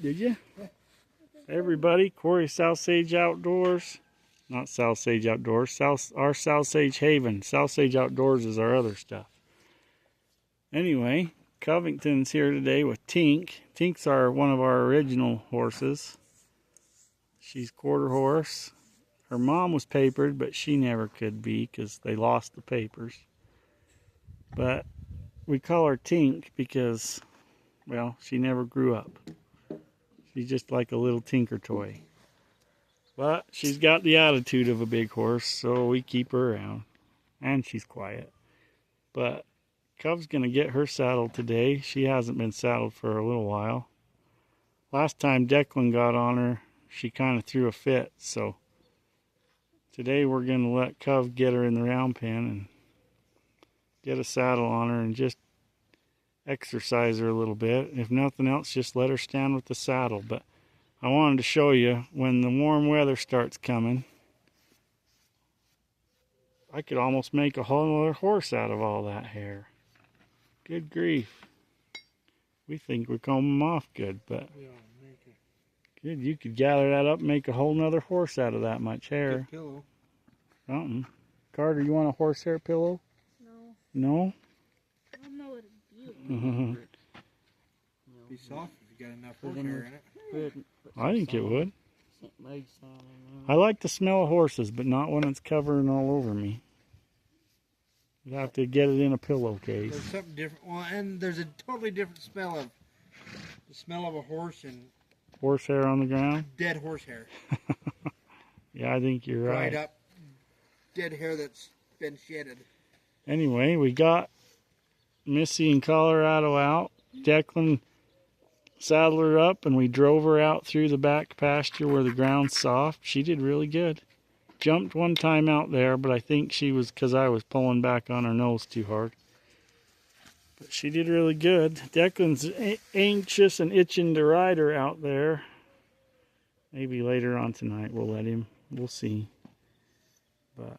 Did you? Yeah. Everybody, Corey South Sage Outdoors. Not South Sage Outdoors. Our South Sage Haven. South Sage Outdoors is our other stuff. Anyway, Covington's here today with Tink. Tink's one of our original horses. She's quarter horse. Her mom was papered, but she never could be because they lost the papers. But we call her Tink because, well, she never grew up. She's just like a little tinker toy. But she's got the attitude of a big horse, so we keep her around. And she's quiet. But Cub's going to get her saddled today. She hasn't been saddled for a little while. Last time Declan got on her, she kind of threw a fit. So today we're going to let Cub get her in the round pen and get a saddle on her and just exercise her a little bit. If nothing else, just let her stand with the saddle. But I wanted to show you when the warm weather starts coming, I could almost make a whole other horse out of all that hair. Good grief. We think we comb them off good, but good, you could gather that up and make a whole nother horse out of that much hair. Good pillow. Something. Carter, you want a horsehair pillow? No. No? I don't know what it'd be. Be soft if you got enough horsehair in it. I think it would. I like the smell of horses, but not when it's covering all over me. You have to get it in a pillowcase. There's something different. Well, and there's a totally different smell of the smell of a horse and horsehair on the ground. Dead horsehair. Yeah, I think you're right. Dried up, dead hair that's been shedded. Anyway, we got Missy in Colorado out. Declan saddled her up, and we drove her out through the back pasture where the ground's soft. She did really good. Jumped one time out there, but I think she was because I was pulling back on her nose too hard. But she did really good. Declan's anxious and itching to ride her out there. Maybe later on tonight we'll let him. We'll see. But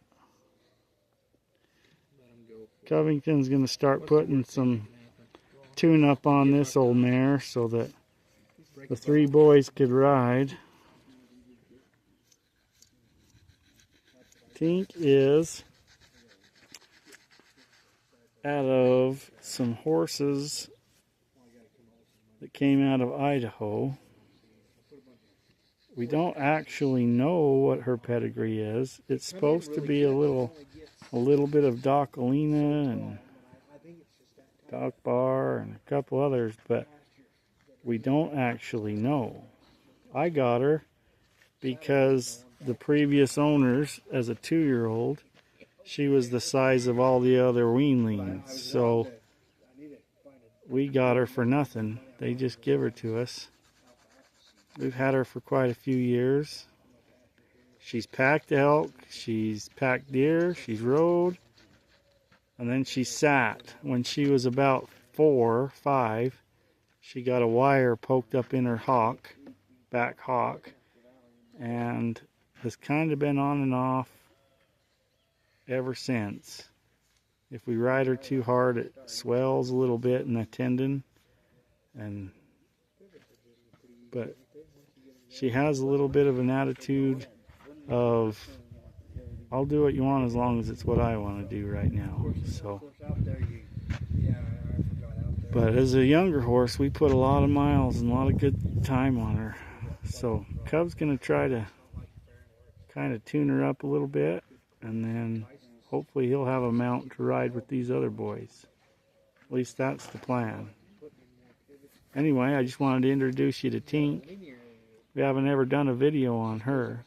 Covington's going to start putting some tune-up on this old mare so that the three boys could ride. Tink is out of some horses that came out of Idaho. We don't actually know what her pedigree is. It's supposed to be a little bit of Docalina and Doc Bar and a couple others, but we don't actually know. I got her because the previous owners, as a 2-year-old, she was the size of all the other weanlings, so we got her for nothing. They just give her to us. We've had her for quite a few years. She's packed elk, she's packed deer, she's rode, and then she sat. When she was about 4 or 5, she got a wire poked up in her back hock, and has kind of been on and off ever since. If we ride her too hard, it swells a little bit in the tendon, but she has a little bit of an attitude of, I'll do what you want as long as it's what I want to do right now. So, but as a younger horse, we put a lot of miles and a lot of good time on her. So Cub's going to try to kind of tune her up a little bit, and then hopefully he'll have a mount to ride with these other boys. At least that's the plan. Anyway, I just wanted to introduce you to Tink. We haven't ever done a video on her.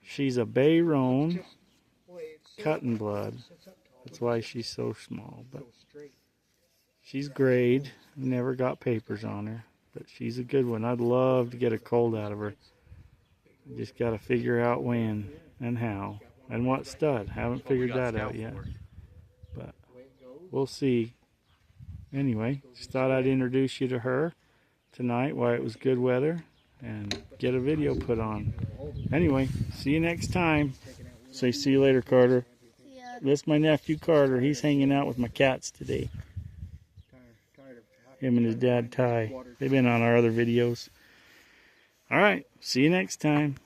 She's a bay roan, cut and blood. That's why she's so small. But she's grayed. Never got papers on her, but she's a good one. I'd love to get a colt out of her. Just got to figure out when and how and what stud. Haven't figured that out yet, but we'll see. Anyway, just thought I'd introduce you to her tonight while it was good weather and get a video put on. Anyway, see you next time. Say see you later, Carter. See ya. This is my nephew Carter. He's hanging out with my cats today. Him and his dad, Ty. They've been on our other videos. All right. See you next time.